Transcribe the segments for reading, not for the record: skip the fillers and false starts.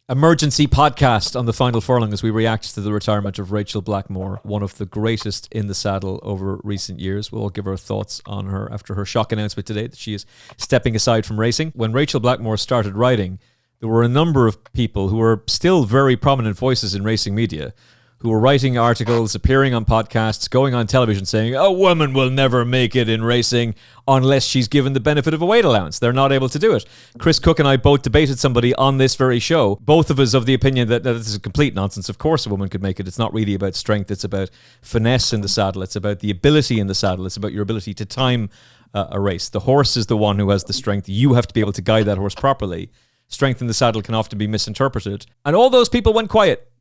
emergency podcast on the Final Furlong as we react to the retirement of Rachael Blackmore, one of the greatest in the saddle over recent years. We'll all give our thoughts on her after her shock announcement today that she is stepping aside from racing. When Rachael Blackmore started riding, there were a number of people who were still very prominent voices in racing media who were writing articles, appearing on podcasts, going on television saying, a woman will never make it in racing unless she's given the benefit of a weight allowance. They're not able to do it. Chris Cook and I both debated somebody on this very show, both of us of the opinion that this is complete nonsense. Of course a woman could make it. It's not really about strength. It's about finesse in the saddle. It's about the ability in the saddle. It's about your ability to time a race. The horse is the one who has the strength. You have to be able to guide that horse properly. Strength in the saddle can often be misinterpreted. And all those people went quiet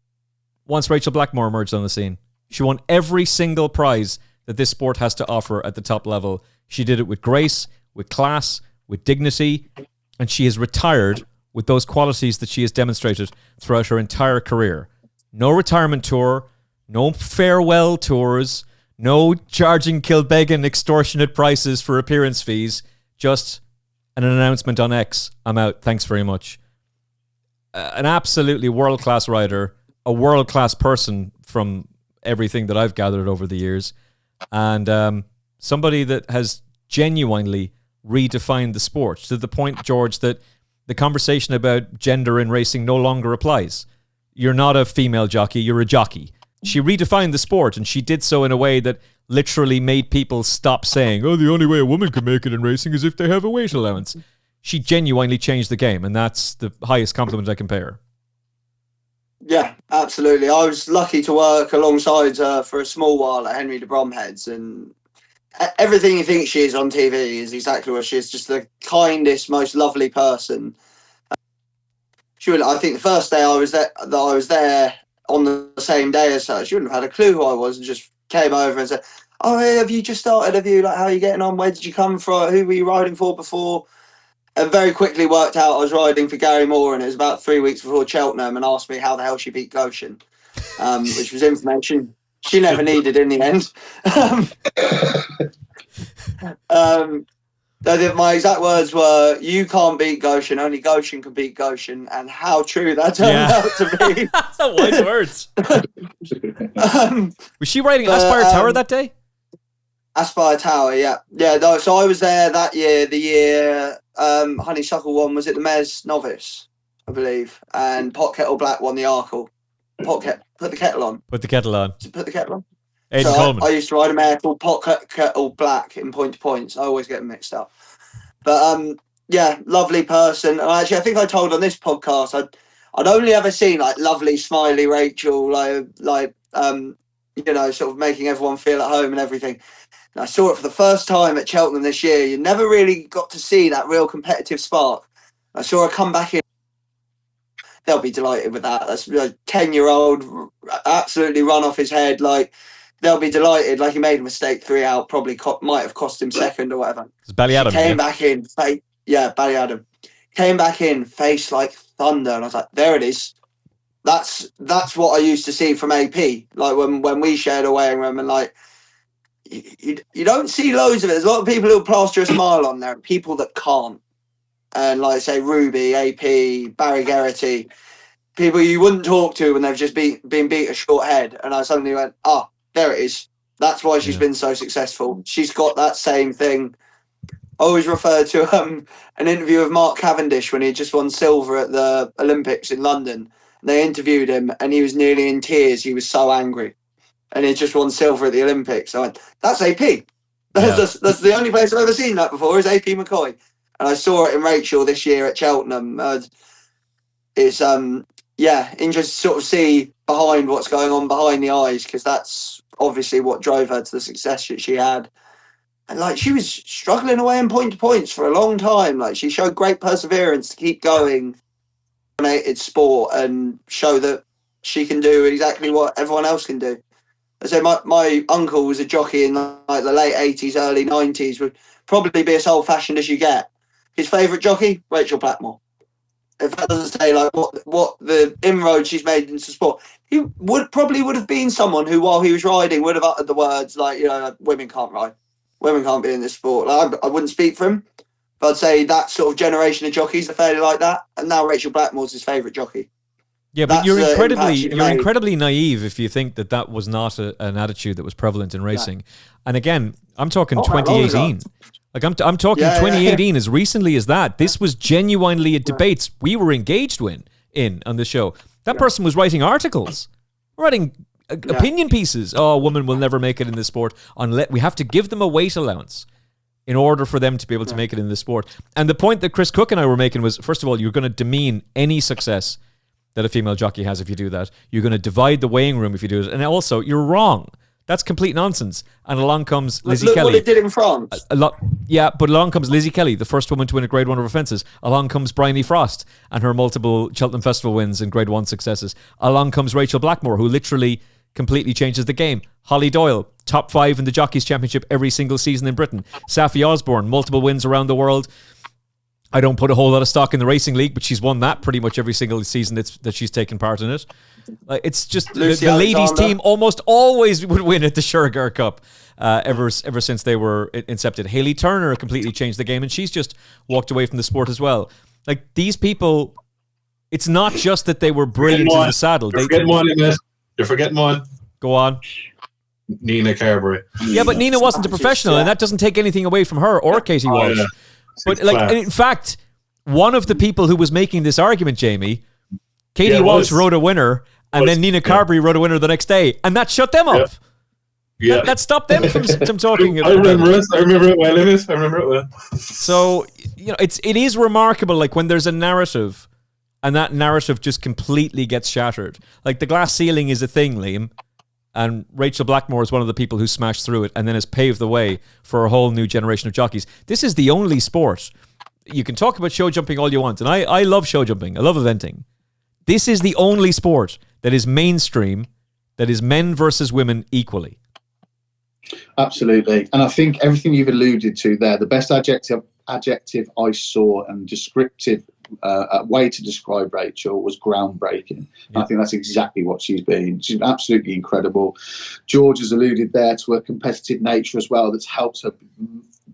once Rachael Blackmore emerged on the scene. She won every single prize that this sport has to offer at the top level. She did it with grace, with class, with dignity, and she has retired with those qualities that she has demonstrated throughout her entire career. No retirement tour, no farewell tours, no charging Kilbeggan extortionate prices for appearance fees, just an announcement on X. I'm out. Thanks very much. An absolutely world-class rider, a world-class person from everything that I've gathered over the years, and somebody that has genuinely redefined the sport to the point, George, that the conversation about gender in racing no longer applies. You're not a female jockey, you're a jockey. She redefined the sport, and she did so in a way that literally made people stop saying, oh, the only way a woman can make it in racing is if they have a weight allowance. She genuinely changed the game, and that's the highest compliment I can pay her. Yeah, absolutely. I was lucky to work alongside her for a small while at Henry de Bromhead's, and everything you think she is on TV is exactly what she is. Just the kindest, most lovely person. I think the first day I was there on the same day as her, she wouldn't have had a clue who I was, and just came over and said, "Oh, hey, have you just started? Have you, like, how are you getting on? Where did you come from? Who were you riding for before?" And very quickly worked out I was riding for Gary Moore, and it was about 3 weeks before Cheltenham, and asked me how the hell she beat Goshen, which was information she never needed in the end. My exact words were, "You can't beat Goshen, only Goshen can beat Goshen," and how true that turned out to be. Wise words. Was she riding Aspire Tower that day? Aspire Tower, yeah. No, so I was there that year, the year Honeysuckle won, was it the Mares Novice, I believe, and Pot Kettle Black won the Arkle. Put the kettle on. Put the kettle on. Put the kettle on. Aidan Coleman. I used to ride a mare called Pot Kettle Black in Point to Points. I always get them mixed up. But yeah, lovely person. And actually, I think I told on this podcast, I'd only ever seen like lovely, smiley Rachael, like sort of making everyone feel at home and everything. And I saw it for the first time at Cheltenham this year. You never really got to see that real competitive spark. I saw her come back in. They'll be delighted with that. That's a 10-year-old, absolutely run off his head. Like, they'll be delighted. Like, he made a mistake 3 out, probably might have cost him second or whatever. It's Ballyadam. Came back in, Ballyadam. Came back in, face like thunder, and I was like, there it is. That's what I used to see from AP. Like when we shared a weighing room, and like you don't see loads of it. There's a lot of people who plaster a smile on there, people that can't. And like say Ruby, AP, Barry Geraghty, people you wouldn't talk to when they've just been beat a short head. And I suddenly went, there it is. That's why she's been so successful. She's got that same thing. I always refer to an interview of Mark Cavendish when he just won silver at the Olympics in London. And they interviewed him and he was nearly in tears. He was so angry. And he just won silver at the Olympics. I went, that's AP. That's the only place I've ever seen that before is AP McCoy. And I saw it in Rachael this year at Cheltenham. It's interesting to sort of see behind what's going on behind the eyes, because that's obviously what drove her to the success that she had. And like, she was struggling away in point to points for a long time. Like, she showed great perseverance to keep going, dominated sport, and show that she can do exactly what everyone else can do. I say my uncle was a jockey in like the late 80s, early 90s, would probably be as old-fashioned as you get. His favourite jockey, Rachael Blackmore. If that doesn't say like what the inroads she's made into sport, he would have been someone who, while he was riding, would have uttered the words like, women can't ride, women can't be in this sport. Like, I wouldn't speak for him, but I'd say that sort of generation of jockeys are fairly like that. And now Rachael Blackmore's his favourite jockey. Yeah, but That's the impact she you're made. incredibly naive if you think that was not an attitude that was prevalent in racing. And again, I'm talking Not that long ago. 2018. Like I'm talking Yeah, 2018 as recently as that. This was genuinely a debates we were engaged in on the show. That person was writing articles, writing opinion pieces. Oh, a woman will never make it in this sport unless we have to give them a weight allowance in order for them to be able to make it in this sport. And the point that Chris Cook and I were making was, first of all, you're going to demean any success that a female jockey has if you do that. You're going to divide the weighing room if you do it. And also, you're wrong. That's complete nonsense. And along comes Lizzie Kelly. Look what it did in France. But along comes Lizzie Kelly, the first woman to win a Grade 1 over fences. Along comes Bryony Frost and her multiple Cheltenham Festival wins and Grade 1 successes. Along comes Rachael Blackmore, who literally completely changes the game. Holly Doyle, top 5 in the Jockeys Championship every single season in Britain. Safi Osborne, multiple wins around the world. I don't put a whole lot of stock in the racing league, but she's won that pretty much every single season that she's taken part in it. It's just the ladies' team almost always would win at the Sugar Cup ever since they were incepted. Hayley Turner completely changed the game, and she's just walked away from the sport as well. Like, these people, it's not just that they were brilliant in the saddle. You're forgetting one, Emmet. You're forgetting one. Go on. Nina Carberry. Yeah, but Nina wasn't a professional, and that doesn't take anything away from her or Katie Walsh. Yeah. But in fact, one of the people who was making this argument, Jamie, Katie Walsh wrote a winner, and then Nina Carberry wrote a winner the next day, and that shut them up. Yeah. That stopped them from talking about it. I remember it well, Emmet. I remember it well. So, it is remarkable, like, when there's a narrative, and that narrative just completely gets shattered. Like, the glass ceiling is a thing, Liam. And Rachael Blackmore is one of the people who smashed through it and then has paved the way for a whole new generation of jockeys. This is the only sport. You can talk about show jumping all you want, and I love show jumping. I love eventing. This is the only sport that is mainstream, that is men versus women equally. Absolutely. And I think everything you've alluded to there, the best adjective I saw and descriptive way to describe Rachael was groundbreaking. Yeah. I think that's exactly what she's been. She's absolutely incredible. George has alluded there to her competitive nature as well. That's helped her.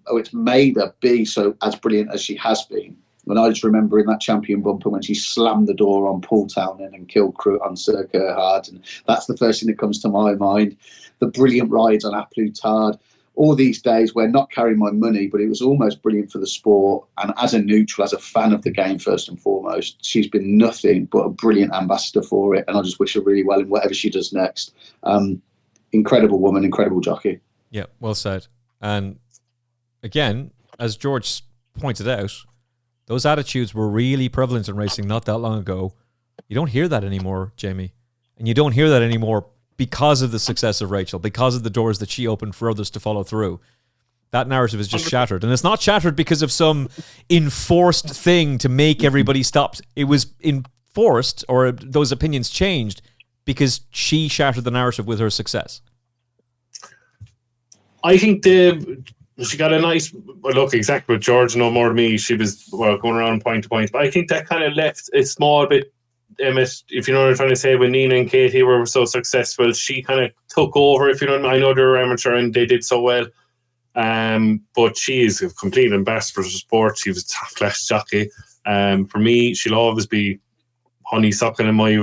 It's made her be so as brilliant as she has been. And I just remember in that champion bumper when she slammed the door on Paul Townend and killed Crew on Sir Gerhard, and that's the first thing that comes to my mind. The brilliant rides on Applutard. All these days, we're not carrying my money, but it was almost brilliant for the sport. And as a neutral, as a fan of the game, first and foremost, she's been nothing but a brilliant ambassador for it. And I just wish her really well in whatever she does next. Incredible woman, incredible jockey. Yeah, well said. And again, as George pointed out, those attitudes were really prevalent in racing not that long ago. You don't hear that anymore, Jamie. And you don't hear that anymore because of the success of Rachael, because of the doors that she opened for others to follow through. That narrative is just shattered. And it's not shattered because of some enforced thing to make everybody stop. It was enforced, or those opinions changed, because she shattered the narrative with her success. I think she got a nice look, exactly with George, no more than me. She was going around point to point. But I think that kind of left a small bit, Emmet, if you know what I'm trying to say, when Nina and Katie were so successful, she kind of took over, if you know what I mean. I know they were amateur and they did so well. But she is a complete ambassador for the sport. She was a top-class jockey. For me, she'll always be honeysuckle in my...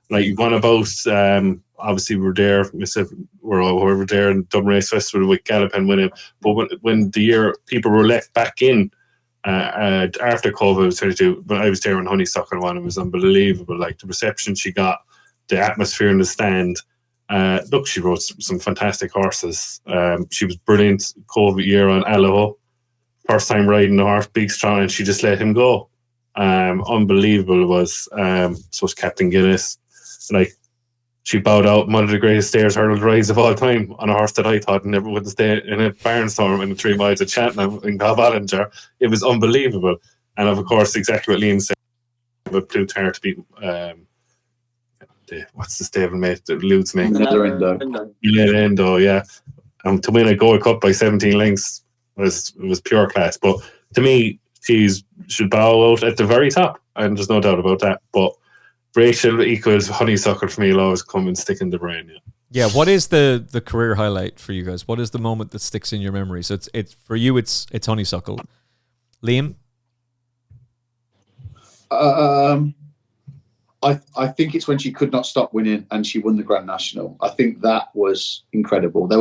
Like, one about... obviously, we were there. We were there in Dublin Race Festival with Galopin winning. But when the year people were left back in, after COVID, was 32, but I was there when Honeysuckle won. It was unbelievable. Like, the reception she got, the atmosphere in the stand. Look, she rode some fantastic horses. She was brilliant COVID year on Alaho. First time riding the horse, big strong, and she just let him go. Unbelievable was so was Captain Guinness. Like, she bowed out one of the greatest stairs hurdle rides of all time on a horse that I thought never would stay in a barnstorm in the 3 miles at Cheltenham in Ballinger. It was unbelievable. And of course, exactly what Liam said, but Plutarch to beat what's the stable mate that eludes me? Endo, yeah. To win a Gold Cup by 17 lengths was pure class. But to me, she should bow out at the very top, and there's no doubt about that. But Rachael equals honeysuckle for me. Will always come and stick in the brain. Yeah. What is the career highlight for you guys? What is the moment that sticks in your memory? So it's for you. It's honeysuckle. Liam. I think it's when she could not stop winning and she won the Grand National. I think that was incredible. There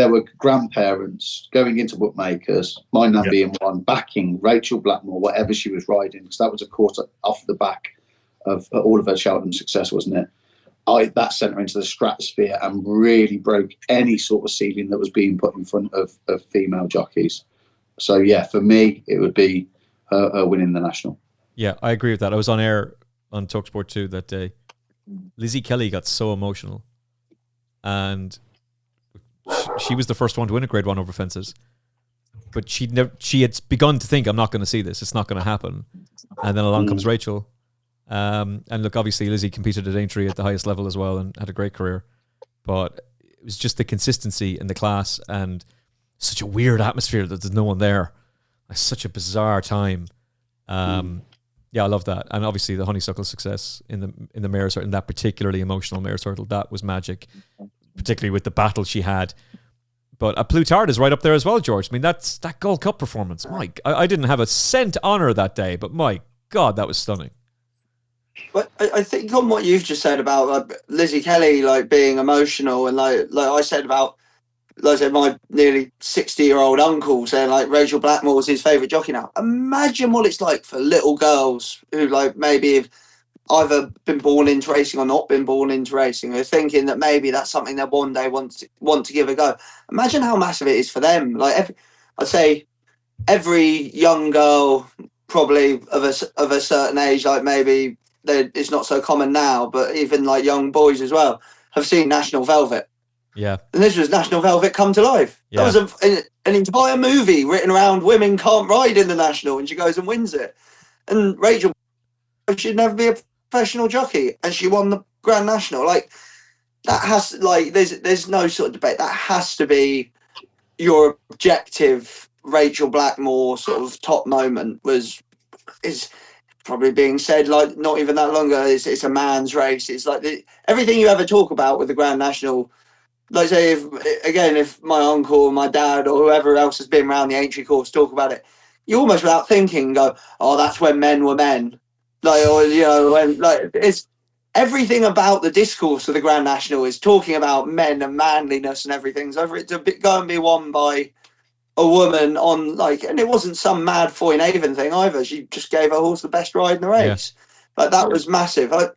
were grandparents going into bookmakers, my nan being one, backing Rachael Blackmore, whatever she was riding, because that was, of course, off the back of all of her Cheltenham success, wasn't it? That sent her into the stratosphere and really broke any sort of ceiling that was being put in front of female jockeys. So, yeah, for me, it would be her winning the National. Yeah, I agree with that. I was on air on TalkSport 2 that day. Lizzie Kelly got so emotional. And she was the first one to win a Grade 1 over fences. But she had begun to think, I'm not going to see this. It's not going to happen. And then along comes Rachael. And look, obviously Lizzie competed at Aintree at the highest level as well and had a great career. But it was just the consistency and the class and such a weird atmosphere that there's no one there. It's such a bizarre time. Yeah, I love that. And obviously the Honeysuckle success in the Mayor's Hurdle, in that particularly emotional Mayor's Hurdle, that was magic, particularly with the battle she had. But a Plutard is right up there as well, George. I mean, that Gold Cup performance, Mike, I didn't have a cent on her that day, but my God, that was stunning. But I think on what you've just said about Lizzie Kelly being emotional, and like I said about, like I said, my nearly 60-year-old uncle saying Rachael Blackmore was his favourite jockey now. Imagine what it's like for little girls who maybe have either been born into racing or not been born into racing. They're thinking that maybe that's something they one day want to give a go. Imagine how massive it is for them. I'd say every young girl, probably of a certain age, maybe it's not so common now, but even young boys as well, have seen National Velvet. Yeah. And this was National Velvet come to life. Yeah. That was an entire movie written around women can't ride in the National, and she goes and wins it. And Rachael, she'd never be a professional jockey, and she won the Grand National. That has there's no sort of debate. That has to be your objective. Rachael Blackmore sort of top moment is probably being said not even that long ago. It's a man's race. It's everything you ever talk about with the Grand National. Say if my uncle or my dad or whoever else has been around the Aintree course talk about it, you almost without thinking go, oh, that's when men were men. It's everything about the discourse of the Grand National is talking about men and manliness and everything. So for it to go and be won by a woman on and it wasn't some mad Foyne-Avon thing either. She just gave her horse the best ride in the race. Yeah. That was massive. I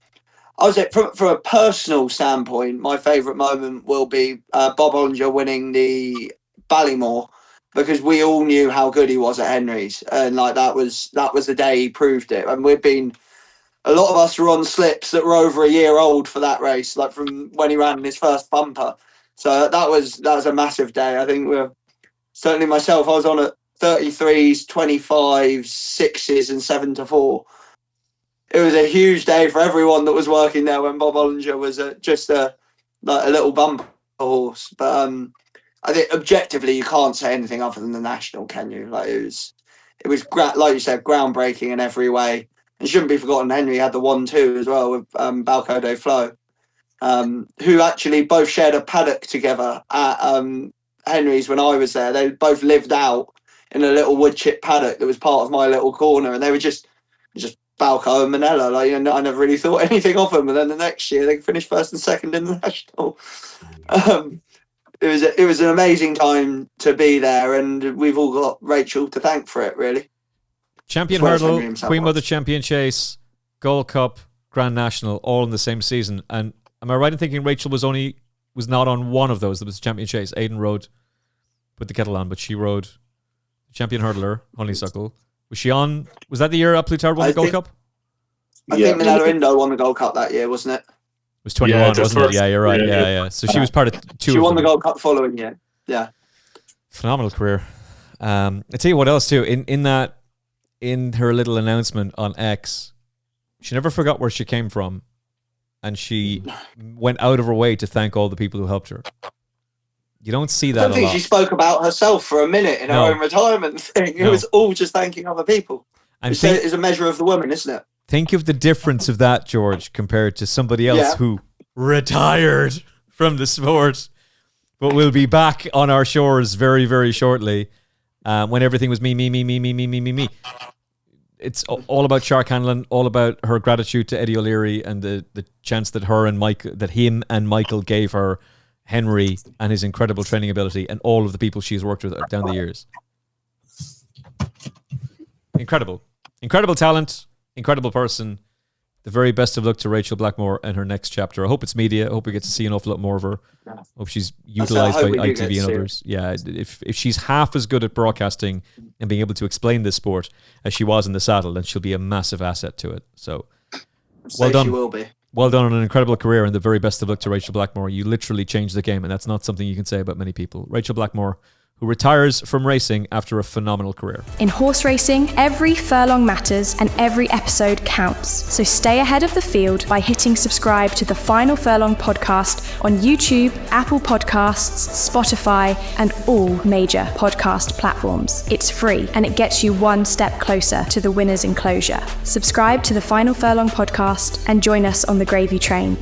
was from a personal standpoint, my favourite moment will be Bob Olinger winning the Ballymore, because we all knew how good he was at Henry's, and that was the day he proved it. And a lot of us were on slips that were over a year old for that race, from when he ran his first bumper. So that was a massive day. I think certainly myself, I was on at 33s, 25s, 6s, and 7-4. It was a huge day for everyone that was working there when Bob Olinger was just a little bumper horse. But I think objectively you can't say anything other than the National, can you? It was like you said, groundbreaking in every way. And shouldn't be forgotten, Henry had the 1-2 as well with Balco de Flo, who actually both shared a paddock together at Henry's when I was there. They both lived out in a little wood chip paddock that was part of my little corner, and they were just Balco and Manella. I never really thought anything of them, and then the next year they finished first and second in the National. It was an amazing time to be there, and we've all got Rachael to thank for it, really. Champion Hurdle, Queen Mother Champion Chase, Gold Cup, Grand National, all in the same season. And am I right in thinking Rachael was not on one of those? That was Champion Chase. Aidan rode, put the kettle on, but she rode Champion Hurdler, Honeysuckle. Was she on? Was that the year Plutard won the Gold Cup? I think Manella Indo won the Gold Cup that year, wasn't it? It was 21, wasn't it? Yeah, you're right. Yeah. So she was part of two. She won the Gold Cup following year. Yeah. Phenomenal career. I tell you what else too. In her little announcement on X, she never forgot where she came from, and she went out of her way to thank all the people who helped her. You don't see that. I don't think she spoke about herself for a minute in her own retirement thing. It was all just thanking other people. And it's a measure of the woman, isn't it? Think of the difference of that, George, compared to somebody else who retired from the sport, but will be back on our shores very, very shortly, when everything was me. it's all about shark handling, all about her gratitude to Eddie O'Leary and the chance that him and Michael gave her, Henry, and his incredible training ability, and all of the people she's worked with down the years. Incredible talent, incredible person. The very best of luck to Rachael Blackmore and her next chapter. I hope it's media. I hope we get to see an awful lot more of her. I hope she's utilised by ITV and others. Yeah, if she's half as good at broadcasting and being able to explain this sport as she was in the saddle, then she'll be a massive asset to it. So, well done. She will be. Well done on an incredible career, and the very best of luck to Rachael Blackmore. You literally changed the game, and that's not something you can say about many people. Rachael Blackmore, who retires from racing after a phenomenal career. In horse racing, every furlong matters and every episode counts. So stay ahead of the field by hitting subscribe to the Final Furlong Podcast on YouTube, Apple Podcasts, Spotify, and all major podcast platforms. It's free and it gets you one step closer to the winner's enclosure. Subscribe to the Final Furlong Podcast and join us on the gravy train.